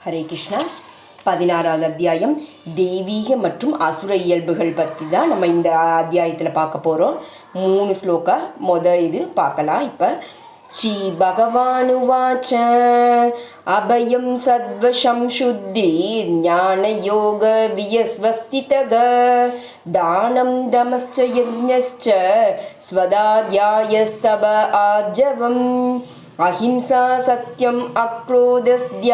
ஹரே கிருஷ்ணா. 16வது அத்தியாயம் தெய்வீக மற்றும் அசுர இயல்புகள் பற்றி தான் நம்ம இந்த அத்தியாயத்தில் பார்க்க போகிறோம். 3 ஸ்லோகா இது பார்க்கலாம். இப்போ ஸ்ரீ பகவானுவாச்ச அபயம் சத்வசம் சுத்தி ஞான யோக வியஸ்வஸ்திதக தானம் தமஸ்ச யஜ்ஞஸ்ச ஸ்வதாத்யாயஸ்தப ஆஜவம் அஹிம்சா சத்யம் அக்ரோதஸ்த்யாகசாந்தீர்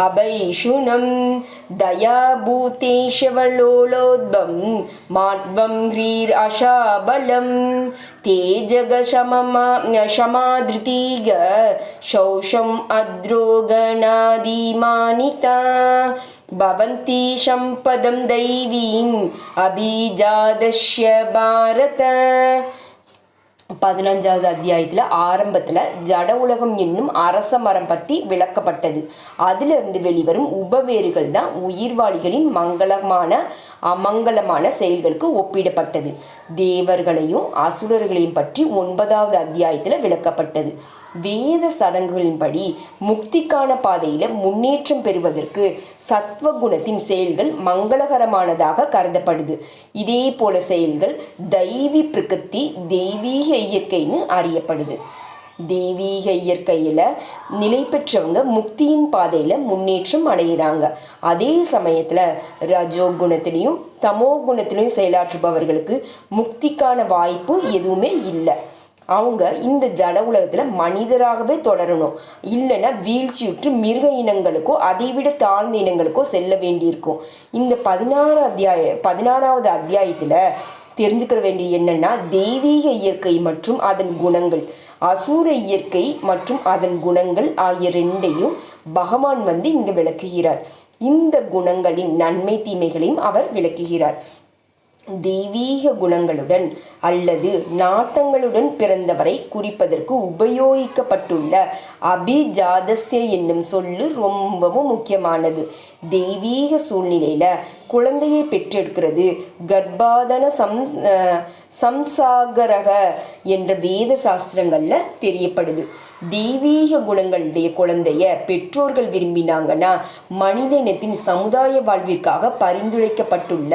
அபைஷுனம் தயா பூதேஷவலோலோத்பம் மாத்வம் ஹ்ரீர் அஷாபலம் தேஜக ஷமாதிருதீக சௌஷம் அத்ரோகணாதிமானிதா பவந்தி சம்பதம் தெய்வீம் அபிஜாதஸ்ய பாரத. 15வது அத்தியாயத்தில் ஆரம்பத்தில் ஜட உலகம் என்னும் அரச மரம் பற்றி விளக்கப்பட்டது. அதிலிருந்து வெளிவரும் உபவேறுகள் தான் உயிர்வாளிகளின் மங்களமான அமங்கலமான செயல்களுக்கு ஒப்பிடப்பட்டது. தேவர்களையும் அசுரர்களையும் பற்றி 9வது அத்தியாயத்தில் விளக்கப்பட்டது. வேத சடங்குகளின்படி முக்திக்கான பாதையில் முன்னேற்றம் பெறுவதற்கு சத்வகுணத்தின் செயல்கள் மங்களகரமானதாக கருதப்படுது. இதே போல செயல்கள் தெய்வீ பிரகிருதி தெய்வீக இயற்கைன்னு அறியப்படுது. தெய்வீக இயற்கையில் நிலை பெற்றவங்க முக்தியின் பாதையில் முன்னேற்றம் அடைகிறாங்க. அதே சமயத்தில் ரஜோ குணத்திலையும் தமோ குணத்திலையும் செயலாற்றுபவர்களுக்கு முக்திக்கான வாய்ப்பு எதுவுமே இல்லை. அவங்க இந்த ஜட உலகத்தில் மனிதராகவே தொடரணும். இல்லைன்னா வீழ்ச்சியுற்று மிருக இனங்களுக்கோ அதைவிட தாழ்ந்த இனங்களுக்கோ செல்ல வேண்டியிருக்கும். இந்த 16வது அத்தியாயத்தில் தெரிஞ்சுக்கிற வேண்டிய என்னன்னா, தெய்வீக இயற்கை மற்றும் அதன் குணங்கள், அசூர இயற்கை மற்றும் அதன் குணங்கள் ஆகிய ரெண்டையும் பகவான் இங்கு விளக்குகிறார். இந்த குணங்களின் நன்மை தீமைகளையும் அவர் விளக்குகிறார். தெய்வீக குணங்களுடன் அல்லது நாட்டங்களுடன் பிறந்தவரை குறிப்பதற்கு உபயோகிக்கப்பட்டுள்ள அபிஜாதஸ்ய என்னும் சொல்லு ரொம்பவும் முக்கியமானது. தெய்வீக சூழ்நிலையில குழந்தையை பெற்றெடுக்கிறது கர்ப்பாதன சம்சாகரக என்ற வேத சாஸ்திரங்கள்ல தெரியப்படுது. தெய்வீக குணங்களுடைய குழந்தைய பெற்றோர்கள் விரும்பினாங்கன்னா மனித இனத்தின் சமுதாய வாழ்விற்காக பரிந்துரைக்கப்பட்டுள்ள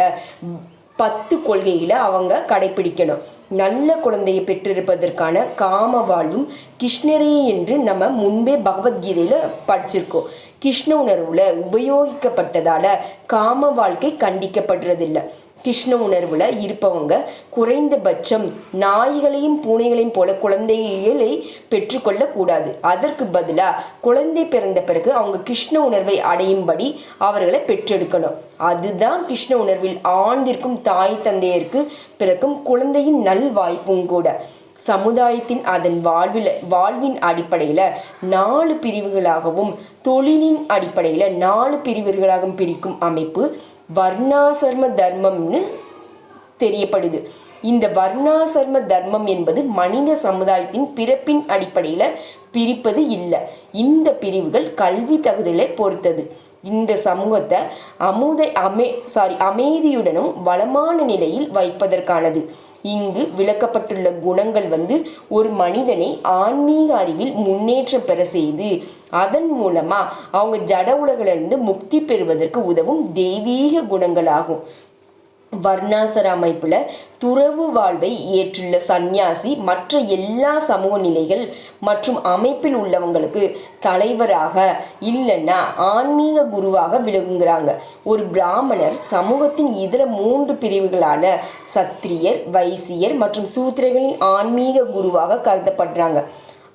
10 கொள்கைகளை அவங்க கடைபிடிக்கணும். நல்ல குழந்தையை பெற்றிருப்பதற்கான காம வாழ்வும் கிருஷ்ணரே என்று நம்ம முன்பே பகவத்கீதையில் படிச்சிருக்கோம். கிருஷ்ண உணர்வுல உபயோகிக்கப்பட்டதால காம வாழ்க்கை கண்டிக்கப்படுறதில்லை. கிருஷ்ண உணர்வுல இருப்பவங்க குறைந்தபட்சம் நாய்களையும் பூனைகளையும் போல குழந்தைகளை பெற்றுக்கொள்ள கூடாது. அதற்கு பதிலாக குழந்தை பிறந்த பிறகு அவங்க கிருஷ்ண உணர்வை அடையும்படி அவர்களை பெற்றெடுக்கணும். அதுதான் கிருஷ்ண உணர்வில் ஆழ்ந்திருக்கும் தாய் தந்தையருக்கு பிறக்கும் குழந்தையின் நல் வாய்ப்பும் கூட. சமுதாயத்தின் அதன் வாழ்வின் அடிப்படையில் 4 பிரிவுகளாகவும் தொழிலின் அடிப்படையில் 4 பிரிவுகளாகவும் பிரிக்கும் அமைப்பு வர்ணாசிரம தர்மம்னு தெரியப்படுது. இந்த வர்ணாசிரம தர்மம் என்பது மனித சமுதாயத்தின் பிறப்பின் அடிப்படையில் பிரிப்பது இல்லை. இந்த பிரிவுகள் கல்வி தகுதிகளை பொறுத்தது. இந்த சமூகத்தை அமைதியுடனும் வளமான நிலையில் வைப்பதற்கானது. இங்கு விளக்கப்பட்டுள்ள குணங்கள் ஒரு மனிதனை ஆன்மீக அறிவில் முன்னேற்றம் பெற செய்து அதன் மூலமா அவங்க ஜட உலகிலிருந்து முக்தி பெறுவதற்கு உதவும் தெய்வீக குணங்களாகும். வர்ணாசிர அமைப்புல துறவு வாழ்வை ஏற்றுள்ள சந்நியாசி மற்ற எல்லா சமூக நிலைகள் மற்றும் அமைப்பில் உள்ளவங்களுக்கு தலைவராக இல்லைன்னா ஆன்மீக குருவாக விளங்குகிறாங்க. ஒரு பிராமணர் சமூகத்தின் இதர 3 பிரிவுகளான சத்திரியர், வைசியர் மற்றும் சூத்திரர்களின் ஆன்மீக குருவாக கருதப்படுறாங்க.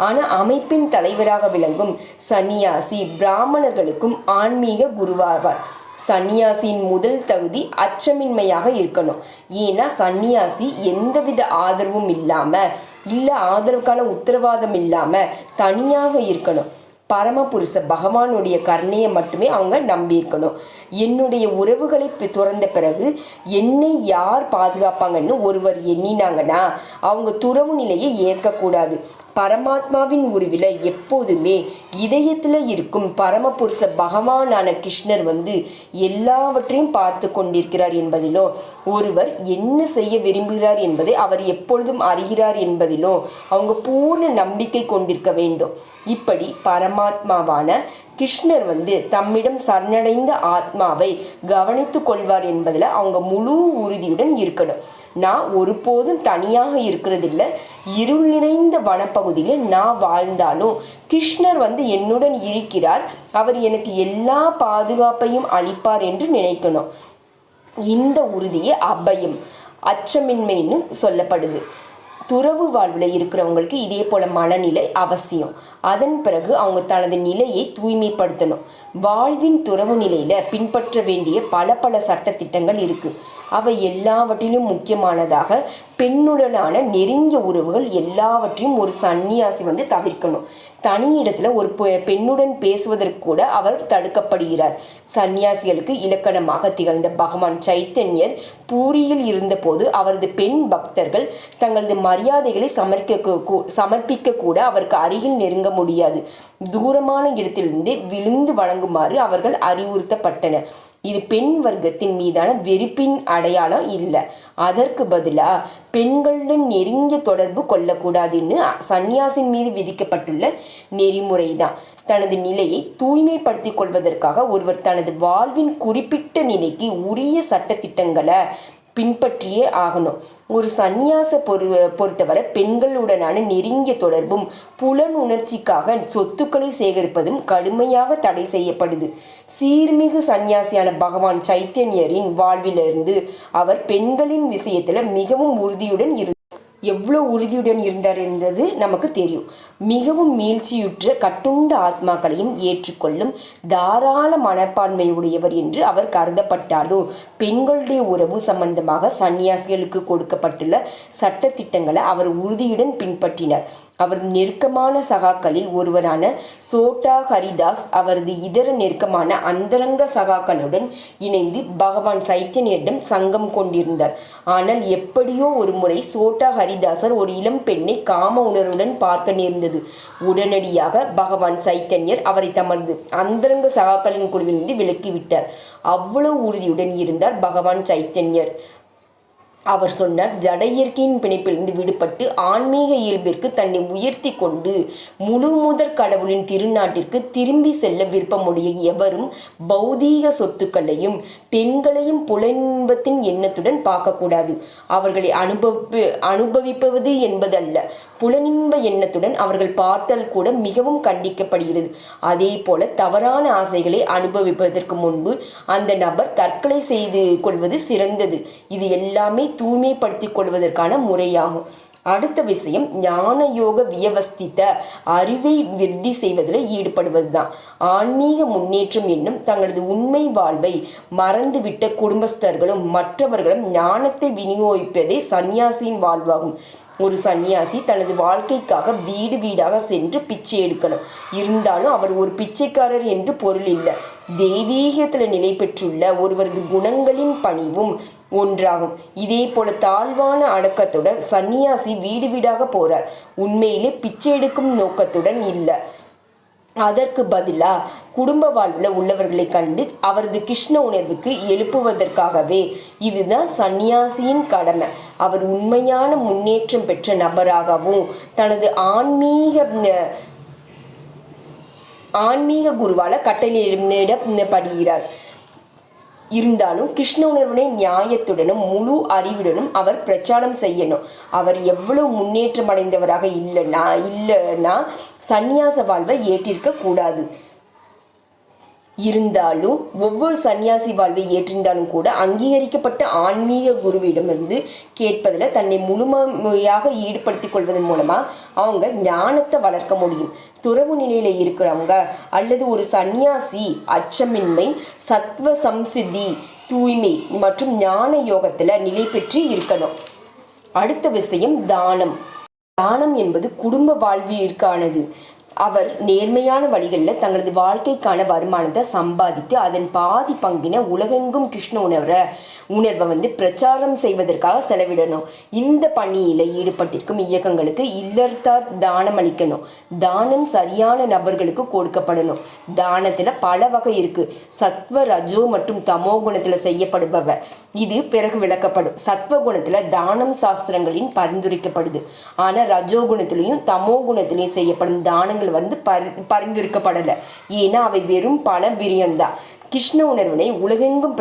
ஆனால் அமைப்பின் தலைவராக விளங்கும் சந்நியாசி பிராமணர்களுக்கும் ஆன்மீக குருவாவார். சன்னியாசியின் முதல் தகுதி அச்சமின்மையாக இருக்கணும். ஏன்னா சன்னியாசி எந்தவித ஆதரவும் இல்லாமல் ஆதரவுக்கான உத்தரவாதம் இல்லாமல் தனியாக இருக்கணும். பரமபுருஷ பகவானுடைய கருணையை மட்டுமே அவங்க நம்பியிருக்கணும். என்னுடைய உறவுகளை துறந்த பிறகு என்னை யார் பாதுகாப்பாங்கன்னு ஒருவர் எண்ணினாங்கன்னா அவங்க துறவு நிலையை ஏற்கக்கூடாது. பரமாத்மாவின் உருவில் எப்போதுமே இதயத்தில் இருக்கும் பரமபுருஷ பகவானான கிருஷ்ணர் எல்லாவற்றையும் பார்த்து கொண்டிருக்கிறார் என்பதிலோ ஒருவர் என்ன செய்ய விரும்புகிறார் என்பதை அவர் எப்பொழுதும் அறிகிறார் என்பதிலோ அவங்க பூர்ண நம்பிக்கை கொண்டிருக்க வேண்டும். இப்படி பரமாத்மாவான கிருஷ்ணர் வந்து தம்மிடம் சரணடைந்த ஆத்மாவை கவனித்து கொள்வார் என்பதில் அவங்க முழு உறுதியுடன் இருக்கணும். நான் ஒருபோதும் தனியாக இருக்கிறதில்ல. இருள் நிறைந்த வனப்பகுதியில் நான் வாழ்ந்தாலும் கிருஷ்ணர் வந்து என்னுடன் இருக்கிறார், அவர் எனக்கு எல்லா பாதுகாப்பையும் அளிப்பார் என்று நினைக்கணும். இந்த உறுதியே அபயம், அச்சமின்மைன்னு சொல்லப்படுது. துறவு வாழ்வில் இருக்கிறவங்களுக்கு இதே போல மனநிலை அவசியம். அதன் பிறகு அவங்க தனது நிலையை தூய்மைப்படுத்தணும். வாழ்வின் துறவு நிலையில் பின்பற்ற வேண்டிய பல சட்டத்திட்டங்கள் இருக்குது. அவை எல்லாவற்றிலும் முக்கியமானதாக பெண்ணுடனான நெருங்கிய உறவுகள் எல்லாவற்றையும் ஒரு சன்னியாசி வந்து தவிர்க்கணும். தனி இடத்துல ஒரு பெண்ணுடன் பேசுவதற்கு கூட அவர் தடுக்கப்படுகிறார். சன்னியாசிகளுக்கு இலக்கணமாக திகழ்ந்த பகவான் சைத்தன்யர் பூரியில் இருந்தபோது அவரது பெண் பக்தர்கள் தங்களது மரியாதைகளை சமர்ப்பிக்க கூட அவருக்கு அருகில் நெருங்க முடியாது. தூரமான இடத்திலிருந்து விழுந்து வணங்குமாறு அவர்கள் அறிவுறுத்தப்பட்டனர். இது பெண் வர்க்கத்தின் மீதான வெறுப்பின் அடையாளம் இல்லை. அதற்கு பதிலாக பெண்களுடன் நெருங்கிய தொடர்பு கொள்ளக்கூடாதுன்னு சன்னியாசின் மீது விதிக்கப்பட்டுள்ள நெறிமுறை தான். தனது நிலையை தூய்மைப்படுத்திக் கொள்வதற்காக ஒருவர் தனது வாழ்வின் குறிப்பிட்ட நிலைக்கு உரிய சட்டத்திட்டங்களை பின்பற்றியே ஆகணும். ஒரு சந்நியாச பொறுத்தவரை பெண்களுடனான நெருங்கிய தொடர்பும் புலன் உணர்ச்சிக்காக சொத்துக்களை சேகரிப்பதும் கடுமையாக தடை செய்யப்படுது. சீர்மிகு சந்நியாசியான பகவான் சைத்தன்யரின் வாழ்விலிருந்து அவர் பெண்களின் விஷயத்துல மிகவும் உறுதியுடன் எவ்வளோ உறுதியுடன் இருந்தார் என்பது நமக்கு தெரியும். மிகவும் மீழ்ச்சியுற்ற கட்டுண்ட ஆத்மாக்களையும் ஏற்றுக்கொள்ளும் தாராள மனப்பான்மையுடையவர் என்று அவர் கருதப்பட்டாலும் பெண்களுடைய உறவு சம்பந்தமாக சன்னியாசிகளுக்கு கொடுக்கப்பட்டுள்ள சட்டத்திட்டங்களை அவர் உறுதியுடன் பின்பற்றினார். அவரது நெருக்கமான சகாக்களில் ஒருவரான சோட்டா ஹரிதாஸ் அவரது இதர நெருக்கமான அந்தரங்க சகாக்களுடன் இணைந்து பகவான் சைத்தன்யரிடம் சங்கம் கொண்டிருந்தார். ஆனால் எப்படியோ ஒரு முறை சோட்டா ஹரிதாசர் ஒரு இளம் பெண்ணை காம உணர்வுடன் பார்க்க நேர்ந்தது. உடனடியாக பகவான் சைத்தன்யர் அவரை தமது அந்தரங்க சகாக்களின் குழுவிலிருந்து விலக்கிவிட்டார். அவ்வளவு உறுதியுடன் இருந்தார் பகவான் சைத்தன்யர். அவர் சொன்னார், ஜட இயற்கையின் பிணைப்பிலிருந்து விடுபட்டு ஆன்மீக இயல்பிற்கு தன்னை உயர்த்தி கொண்டு முழு முதற் கடவுளின் திருநாட்டிற்கு திரும்பி செல்ல விருப்பமுடைய எவரும் பௌதீக சொத்துக்களையும் பெண்களையும் புலன்பத்தின் எண்ணத்துடன் பார்க்கக்கூடாது. அவர்களை அனுபவிப்பது என்பதல்ல, புலனின்ப எண்ணத்துடன் அவர்கள் பார்த்தல் கூட மிகவும் கண்டிக்கப்படுகிறது. அதே போல தவறான ஆசைகளை அனுபவிப்பதற்கு முன்பு அந்த நபர் தற்கொலை செய்து கொள்வது சிறந்தது. இது எல்லாமே தூய்மைப்படுத்திக் கொள்வதற்கான முறையாகும். அடுத்த விஷயம் ஞான யோக வியவஸ்தித அறிவை விருத்தி செய்வதில் ஈடுபடுவதுதான். ஆன்மீக முன்னேற்றம் என்னும் தங்களது உண்மை வாழ்வை மறந்துவிட்ட குடும்பஸ்தர்களும் மற்றவர்களும் ஞானத்தை விநியோகிப்பதே சன்னியாசியின் வாழ்வாகும். ஒரு சன்னியாசி தனது வாழ்க்கைக்காக வீடு வீடாக சென்று பிச்சை எடுக்கணும். இருந்தாலும் அவர் ஒரு பிச்சைக்காரர் என்று பொருள் இல்லை. தெய்வீகத்தில் நிலை பெற்றுள்ள ஒருவரது குணங்களின் பணிவும் ஒன்றாகும். இதே போல தாழ்வான அடக்கத்துடன் சன்னியாசி வீடு வீடாக போறார். உண்மையிலே பிச்சை எடுக்கும் நோக்கத்துடன் இல்லை. அதற்கு பதிலாக குடும்ப வாழ்வில் உள்ளவர்களை கண்டு அவரது கிருஷ்ண உணர்வுக்கு எழுப்புவதற்காகவே. இதுதான் சன்னியாசியின் கடமை. அவர் உண்மையான முன்னேற்றம் பெற்ற நபராகவும் தனது ஆன்மீக குருவால கட்டளையிடப்படுகிறார். இருந்தாலும் கிருஷ்ண உணர்வுடைய நியாயத்துடனும் முழு அறிவுடனும் அவர் பிரச்சாரம் செய்யணும். அவர் எவ்வளவு முன்னேற்றம் அடைந்தவராக இல்லைன்னா சந்நியாச வாழ்வை ஏற்றிருக்க கூடாது. இருந்தாலும் ஒவ்வொரு சன்னியாசி வாழ்வை ஏற்றிருந்தாலும் கூட அங்கீகரிக்கப்பட்ட ஆன்மீக குருவிடமிருந்து கேட்பதில் தன்னை முழுமையாக ஈடுபடுத்திக் கொள்வதன் மூலமாக அவங்க ஞானத்தை வளர்க்க முடியும். துறவு நிலையில் இருக்கிறவங்க அல்லது ஒரு சன்னியாசி அச்சமின்மை, சத்வ சம்சித்தி, தூய்மை மற்றும் ஞான யோகத்தில் நிலை பெற்று இருக்கணும். அடுத்த விஷயம் தானம். தானம் என்பது குடும்ப வாழ்விற்கானது. அவர் நேர்மையான வழிகளில் தங்களது வாழ்க்கைக்கான வருமானத்தை சம்பாதித்து அதன் பாதி பங்கின உலகெங்கும் கிருஷ்ண உணர்வை பிரச்சாரம் செய்வதற்காக செலவிடணும். இந்த பணியில் ஈடுபட்டிருக்கும் இயக்கங்களுக்கு இல்லறத்தார் தானம் அளிக்கணும். தானம் சரியான நபர்களுக்கு கொடுக்கப்படணும். தானத்தில் பல வகை இருக்கு. சத்வ, ரஜோ மற்றும் தமோ குணத்தில் செய்யப்படுபவை இது பிறகு விளக்கப்படும். சத்வ குணத்தில் தானம் சாஸ்திரங்களின் பரிந்துரைக்கப்படுது. ஆனால் ரஜோ குணத்திலையும் தமோ குணத்திலையும் செய்யப்படும் தானங்கள் உணவுகள் வந்து பரிந்துரைக்கப்படலை. ஏன்னா அவை வெறும் பண விரியந்தான். கிருஷ்ண உணர்வினை உலகெங்கும்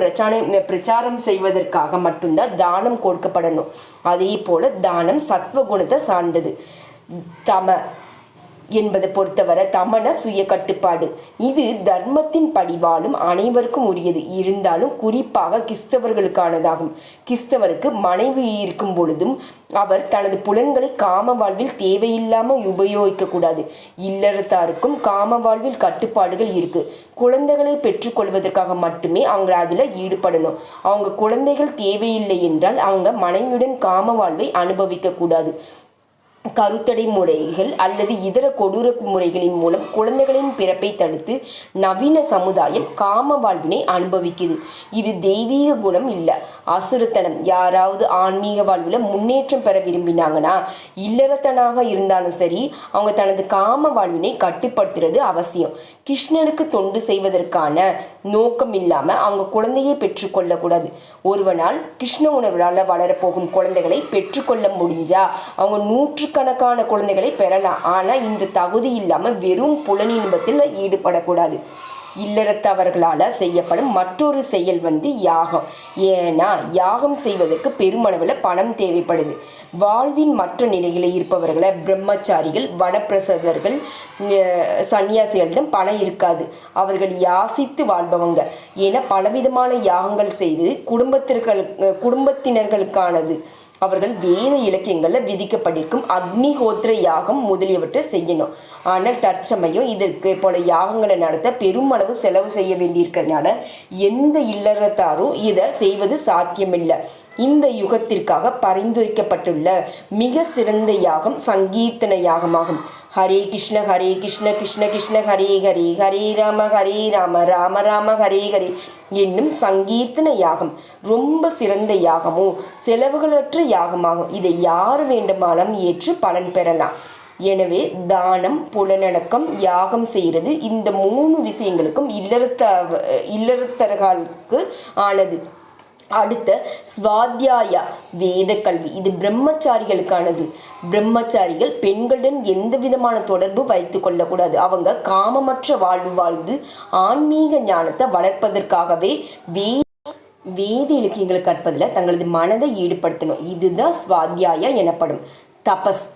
பிரச்சாரம் செய்வதற்காக மட்டும்தான் தானம் கொடுக்கப்படணும். அதே போல தானம் சத்வகுணத்தை சார்ந்தது. தம என்பதை பொறுத்தவரை தமன சுய கட்டுப்பாடு. இது தர்மத்தின் படிவாலும் அனைவருக்கும் உரியது. இருந்தாலும் குறிப்பாக கிறிஸ்தவர்களுக்கானதாகும். கிறிஸ்தவருக்கு மனைவி இருக்கும் பொழுதும் அவர் தனது புலன்களை காம வாழ்வில் தேவையில்லாமல் உபயோகிக்கக்கூடாது. இல்லறத்தாருக்கும் காம வாழ்வில் கட்டுப்பாடுகள் இருக்கு. குழந்தைகளை பெற்றுக்கொள்வதற்காக மட்டுமே அவங்க அதில் ஈடுபடணும். அவங்க குழந்தைகள் தேவையில்லை என்றால் அவங்க மனைவியுடன் காம வாழ்வை அனுபவிக்க கூடாது. கருத்தடை முறைகள் அல்லது இதர கொடூர முறைகளின் மூலம் குழந்தைகளின் பிறப்பை தடுத்து நவீன சமுதாயம் காம வாழ்வினை அனுபவிக்குது. இது தெய்வீக குணம் இல்லை, அசுரத்தனம். யாராவது ஆன்மீக வாழ்வில் முன்னேற்றம் பெற விரும்பினாங்கன்னா இல்லறத்தனாக இருந்தாலும் சரி அவங்க தனது காம வாழ்வினை கட்டுப்படுத்துறது அவசியம். கிருஷ்ணருக்கு தொண்டு செய்வதற்கான நோக்கம் இல்லாமல் அவங்க குழந்தையை பெற்றுக்கொள்ளக்கூடாது. ஒருவனால் கிருஷ்ண உணர்வால் வளரப்போகும் குழந்தைகளை பெற்றுக்கொள்ள முடிஞ்சா அவங்க நூற்றுக்கணக்கான குழந்தைகளை பெறலாம். ஆனால் இந்த தகுதி இல்லாமல் வெறும் புலனின்பத்தில் ஈடுபடக்கூடாது. இல்லறத்தவர்களால் செய்யப்படும் மற்றொரு செயல் வந்து யாகம். ஏன்னா யாகம் செய்வதற்கு பெருமளவில் பணம் தேவைப்படுது. வாழ்வின் மற்ற நிலைகளில் இருப்பவர்களை பிரம்மச்சாரிகள், வனப்பிரசதர்கள், சன்னியாசிகளிடம் பணம் இருக்காது. அவர்கள் யாசித்து வாழ்பவங்க. ஏன்னா பலவிதமான யாகங்கள் செய்து குடும்பத்தினர்களுக்கானது. அவர்கள் வேத இலக்கியங்களில் விதிக்கப்பட்டிருக்கும் அக்னிஹோத்திர யாகம் முதலியவற்றை செய்யணும். ஆனால் தற்சமயம் இதற்கு போல யாகங்களை நடத்த பெருமளவு செலவு செய்ய வேண்டியிருக்கிறதுனால எந்த இல்லறத்தாரும் இதை செய்வது சாத்தியமில்லை. இந்த யுகத்திற்காக பரிந்துரைக்கப்பட்டுள்ள மிக சிறந்த யாகம் சங்கீர்த்தன யாகமாகும். ஹரே கிருஷ்ண கிருஷ்ண கிருஷ்ண ஹரே ஹரே, ஹரே ராம ராம ராம ஹரே ஹரே என்னும் சங்கீர்த்தன யாகம் ரொம்ப சிறந்த யாகமும் செலவுகளற்ற யாகமாகும். இதை யார் வேண்டுமானாலும் ஏற்று பலன் பெறலாம். எனவே தானம், புலனடக்கம், யாகம் செய்கிறது இந்த 3 விஷயங்களுக்கும் இல்லறத்தர்களுக்கு ஆனது. அடுத்த ஸ்வாத்தியாயா வேத கல்வி. இது பிரம்மச்சாரிகளுக்கானது. பிரம்மச்சாரிகள் பெண்களுடன் எந்த விதமான தொடர்பு வைத்து கொள்ளக்கூடாது. அவங்க காமமற்ற வாழ்வு வாழ்ந்து ஆன்மீக ஞானத்தை வளர்ப்பதற்காகவே வேத இலக்கியங்களை கற்பதில் தங்களது மனதை ஈடுபடுத்தணும். இதுதான் ஸ்வாத்தியாயா எனப்படும். தபஸ்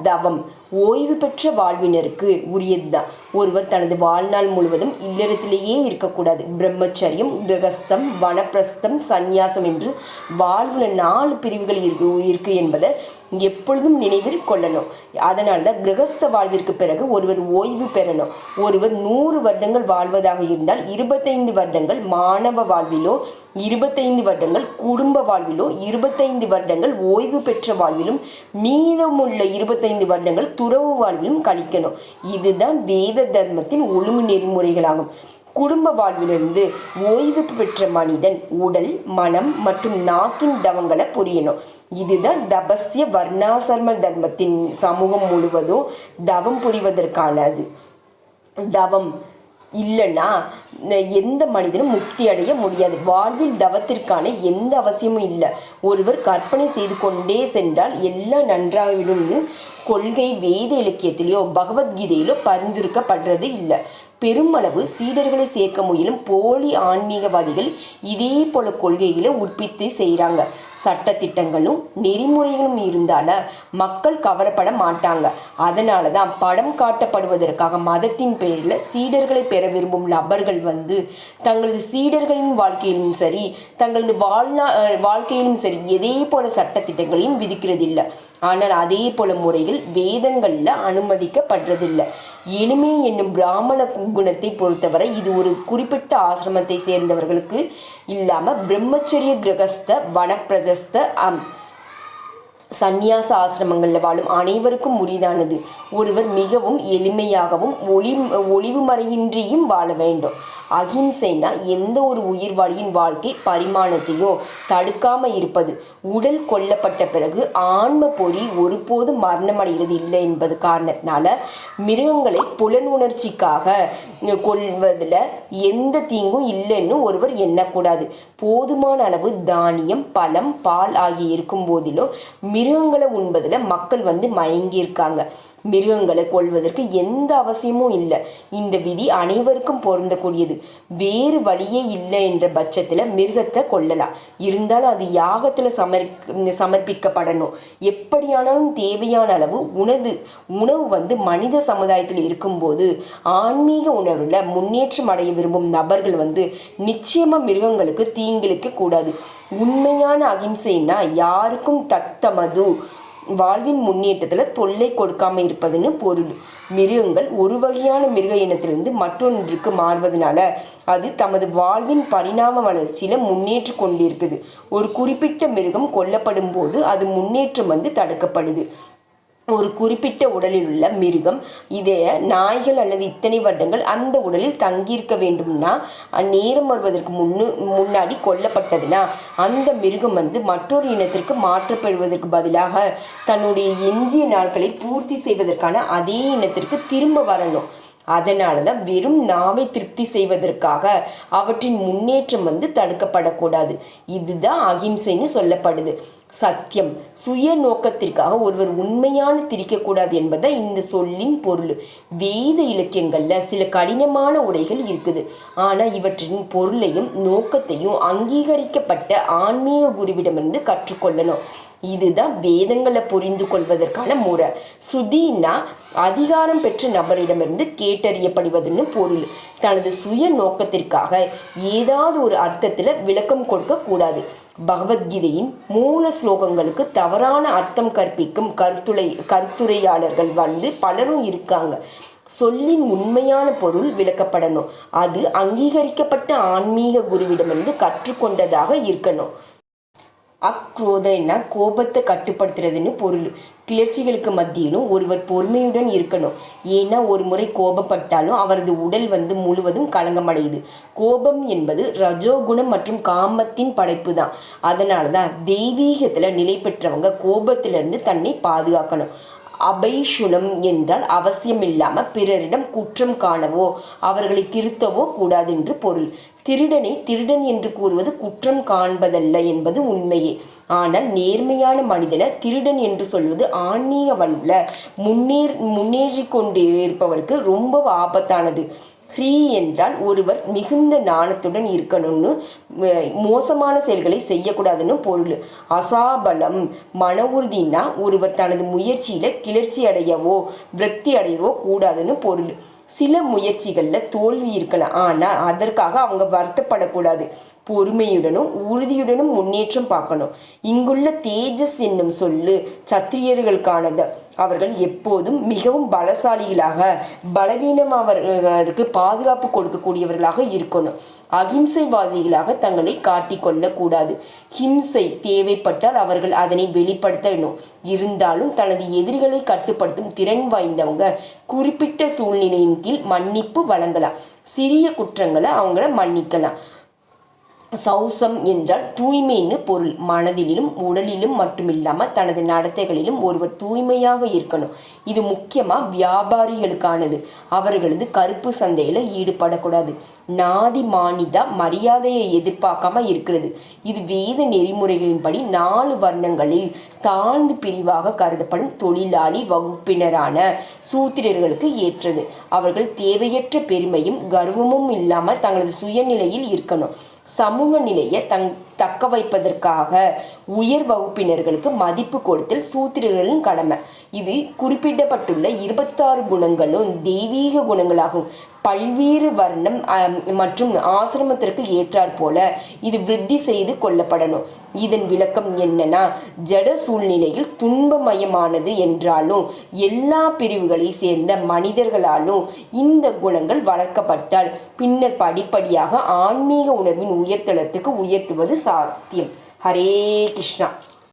தவம் ஓய்வு பெற்ற வாழ்வினருக்கு உரியதுதான். ஒருவர் தனது வாழ்நாள் முழுவதும் இல்லறத்திலேயே இருக்கக்கூடாது. பிரம்மச்சரியம், கிரகஸ்தம், வனப்பிரஸ்தம், சந்நியாசம் என்று வாழ்வுல 4 பிரிவுகள் இருக்கு என்பதை எப்பொழுதும் நினைவில் கொள்ளணும். அதனால தான் கிரகஸ்த வாழ்விற்கு பிறகு ஒருவர் ஓய்வு பெறணும். ஒருவர் 100 வருடங்கள் வாழ்வதாக இருந்தால் 25 வருடங்கள் மாணவ வாழ்விலோ, 25 வருடங்கள் குடும்ப வாழ்விலோ, 25 வருடங்கள் ஓய்வு பெற்ற வாழ்விலும், மீதமுள்ள 25 வருடங்கள் துறவு வாழ்விலும் கழிக்கணும். இதுதான் வேத தர்மத்தின் ஒழுங்கு நெறிமுறைகளாகும். குடும்ப வாழ்விலிருந்து ஓய்வு பெற்ற மனிதன் உடல், மனம் மற்றும் நாக்கின் தவங்களை புரியணும். இதுதான் தபஸ்ய வர்ணாசிரம தர்மத்தின் சமூகம் முழுவதும் தவம் புரிவதற்கானது. தவம் இல்லைன்னா எந்த மனிதனும் முக்தி அடைய முடியாது. வாழ்வில் தவத்திற்கான எந்த அவசியமும் இல்லை. ஒருவர் கற்பனை செய்து கொண்டே சென்றால் எல்லாம் நன்றாகிவிடும்னு கொள்கை வேத இலக்கியத்திலேயோ பகவத்கீதையிலோ பரிந்துரைக்கப்படுறது இல்லை. பெருமளவு சீடர்களை சேர்க்க முயலும் போலி ஆன்மீகவாதிகள் இதே போல கொள்கைகளை உற்பத்தி செய்கிறாங்க. சட்டத்திட்டங்களும் நெறிமுறைகளும் இருந்தால மக்கள் கவரப்பட மாட்டாங்க. அதனால தான் படம் காட்டப்படுவதற்காக மதத்தின் பெயரில் சீடர்களை பெற விரும்பும் நபர்கள் வந்து தங்களது சீடர்களின் வாழ்க்கையிலும் சரி, தங்களது வாழ்க்கையிலும் சரி எதே போல சட்டத்திட்டங்களையும் விதிக்கிறதில்லை. ஆனால் அதே போல முறைகள் வேதங்களில் அனுமதிக்கப்படுறதில்லை. எளிமை என்னும் பிராமண குணத்தை பொறுத்தவரை இது ஒரு குறிப்பிட்ட ஆசிரமத்தை சேர்ந்தவர்களுக்கு இல்லாமல் பிரம்மச்சரிய, கிரகஸ்த, வனப்பிரஸ்த, சந்நியாச ஆசிரமங்களில் வாழும் அனைவருக்கும் உரிதானது. ஒருவர் மிகவும் எளிமையாகவும் ஒளிவு மறையின்றியும் வாழ வேண்டும். அகிம்சைனா எந்த ஒரு உயிர்வாளியின் வாழ்க்கை பரிமாணத்தையும் தடுக்காமல் இருப்பது. உடல் கொல்லப்பட்ட பிறகு ஆன்ம பொறி ஒருபோதும் மரணமடைகிறது இல்லை என்பது காரணத்தினால மிருகங்களை புலனுணர்ச்சிக்காக கொள்வதில் எந்த தீங்கும் இல்லைன்னு ஒருவர் எண்ணக்கூடாது. போதுமான அளவு தானியம், பழம், பால் ஆகிய இருக்கும் போதிலும் மிருகங்களை உண்பதில் மக்கள் வந்து மயங்கியிருக்காங்க. மிருகங்களை கொல்வதற்கு எந்த அவசியமும் இல்லை. இந்த விதி அனைவருக்கும் பொருந்தக்கூடியது. வேறு வழியே இல்லை என்ற பட்சத்தில் மிருகத்தை கொல்லலாம். இருந்தாலும் அது யாகத்தில் சமர்ப்பிக்கப்படணும். எப்படியானாலும் தேவையான அளவு உணவு மனித சமுதாயத்தில் இருக்கும்போது ஆன்மீக உணர்வில் முன்னேற்றம் அடைய விரும்பும் நபர்கள் நிச்சயமாக மிருகங்களுக்கு தீங்கிழைக்க கூடாது. உண்மையான அகிம்சைன்னா யாருக்கும் தத்தமது வாழ்வின் முன்னேற்றத்தில் தொல்லை கொடுக்காம இருப்பதுன்னு பொருள். மிருகங்கள் ஒரு வகையான மிருக இனத்திலிருந்து மற்றொன்றுக்கு மாறுவதனால அது தமது வாழ்வின் பரிணாம வளர்ச்சியில் முன்னேற்றி கொண்டிருக்குது. ஒரு குறிப்பிட்ட மிருகம் கொல்லப்படும் போது அது முன்னேற்றம் தடுக்கப்படுது. ஒரு குறிப்பிட்ட உடலில் உள்ள மிருகம் இதைய நாய்கள் அல்லது இத்தனை வருடங்கள் அந்த உடலில் தங்கியிருக்க வேண்டும்னா நேரம் வருவதற்கு முன்னாடி கொல்லப்பட்டதுன்னா அந்த மிருகம் மற்றொரு இனத்திற்கு மாற்றப்படுவதற்கு பதிலாக தன்னுடைய எஞ்சிய நாட்களை பூர்த்தி செய்வதற்கான அதே இனத்திற்கு திரும்ப வரணும். அதனால தான் வெறும் நாவை திருப்தி செய்வதற்காக அவற்றின் முன்னேற்றம் தடுக்கப்படக்கூடாது. இதுதான் அகிம்சைன்னு சொல்லப்படுது. சத்தியம், சுய நோக்கத்திற்காக ஒருவர் உண்மையான திரிக்கக்கூடாது என்பதை இந்த சொல்லின் பொருள். வேத இலக்கியங்களில் சில கடினமான உரைகள் இருக்குது. ஆனால் இவற்றின் பொருளையும் நோக்கத்தையும் அங்கீகரிக்கப்பட்ட ஆன்மீக குருவிடமிருந்து கற்றுக்கொள்ளணும். இதுதான் வேதங்களை புரிந்து கொள்வதற்கான முறை. ஸ்ருதின்னா அதிகாரம் பெற்ற நபரிடமிருந்து கேட்டறியப்படுவதுன்னு பொருள். தனது சுய நோக்கத்திற்காக ஏதாவது ஒரு அர்த்தத்தில் விளக்கம் கொடுக்க கூடாது. பகவத்கீதையின் மூல ஸ்லோகங்களுக்கு தவறான அர்த்தம் கற்பிக்கும் கருத்துரையாளர்கள் பலரும் இருக்காங்க. சொல்லின் உண்மையான பொருள் விளக்கப்படணும். அது அங்கீகரிக்கப்பட்ட ஆன்மீக குருவிடமிருந்து கற்றுக்கொண்டதாக இருக்கணும். அக்ரோதன்னா கோபத்தை கட்டுப்படுத்துறதுன்னு பொருள். கிளர்ச்சிகளுக்கு மத்தியிலும் ஒருவர் பொறுமையுடன் இருக்கணும். ஏன்னா ஒரு முறை கோபப்பட்டாலும் அவரது உடல் முழுவதும் களங்கமடையுது. கோபம் என்பது ரஜோகுணம் மற்றும் காமத்தின் படைப்பு தான். அதனால தான் தெய்வீகத்தில் நிலை பெற்றவங்க கோபத்திலிருந்து தன்னை பாதுகாக்கணும். அபைஷுனம் என்றால் அவசியம் இல்லாமல் பிறரிடம் குற்றம் காணவோ அவர்களை திருத்தவோ கூடாது என்று பொருள். திருடனை திருடன் என்று கூறுவது குற்றம் காண்பதல்ல என்பது உண்மையே. ஆனால் நேர்மையான மனிதனை திருடன் என்று சொல்வது ஆன்மீக வழியில் முன்னேறி கொண்டு இருப்பவருக்கு ரொம்ப ஆபத்தானது. ஹ்ரீ என்றால் ஒருவர் மிகுந்த நாணத்துடன் இருக்கணும்னு, மோசமான செயல்களை செய்யக்கூடாதுன்னு பொருள். அசாபலம், மன உறுதினா ஒருவர் தனது முயற்சியில் கிளர்ச்சி அடையவோ விரக்தி அடையவோ கூடாதுன்னு பொருள். சில முயற்சிகளில் தோல்வி இருக்கலாம், ஆனால் அதற்காக அவங்க வருத்தப்படக்கூடாது. பொறுமையுடனும் உறுதியுடனும் முன்னேற்றம் பார்க்கணும். இங்குள்ள தேஜஸ் என்னும் சொல்லு சத்திரியர்களுக்கானது. அவர்கள் எப்போதும் மிகவும் பலசாலிகளாக பலவீனமானவர்களுக்கு பாதுகாப்பு கொடுக்கக்கூடியவர்களாக இருக்கணும். அகிம்சைவாதிகளாக தங்களை காட்டிக்கொள்ளக்கூடாது. ஹிம்சை தேவைப்பட்டால் அவர்கள் அதனை வெளிப்படுத்தணும். இருந்தாலும் தனது எதிரிகளை கட்டுப்படுத்தும் திறன் வாய்ந்தவங்க குறிப்பிட்ட சூழ்நிலையின் கீழ் மன்னிப்பு வழங்கலாம். சிறிய குற்றங்களை அவங்கள மன்னிக்கலாம். சௌசம் என்றால் தூய்மைன்னு பொருள். மனதிலும் உடலிலும் மட்டுமில்லாமல் தனது நடத்தைகளிலும் ஒருவர் தூய்மையாக இருக்கணும். இது முக்கியமாக வியாபாரிகளுக்கானது. அவர்களது கருப்பு சந்தையில் ஈடுபடக்கூடாது. நாதி மானிதா மரியாதையை எதிர்பார்க்காம இருக்கிறது. இது வேத நெறிமுறைகளின்படி 4 வர்ணங்களில் தாழ்ந்து பிரிவாக கருதப்படும் தொழிலாளி வகுப்பினரான சூத்திரர்களுக்கு ஏற்றது. அவர்கள் தேவையற்ற பெருமையும் கர்வமும் இல்லாமல் தங்களது சுயநிலையில் இருக்கணும். சமூக நிலையை தக்க வைப்பதற்காக உயர் வகுப்பினர்களுக்கு மதிப்பு கொடுத்தல் சூத்திரர்களின் கடமை. இது குறிப்பிடப்பட்டுள்ள 26 குணங்களும் தெய்வீக குணங்களாகும். பல்வேறு வர்ணம் மற்றும் ஆசிரமத்திற்கு ஏற்றாற் போல இது விருத்தி செய்து கொள்ளப்படணும். இதன் விளக்கம் என்னன்னா, ஜட சூழ்நிலையில் துன்பமயமானது என்றாலும் எல்லா பிரிவுகளை சேர்ந்த மனிதர்களாலும் இந்த குணங்கள் வளர்க்கப்பட்டால் பின்னர் படிப்படியாக ஆன்மீக உணர்வின் உயர்தளத்துக்கு உயர்த்துவது சாத்தியம். ஹரே கிருஷ்ணா.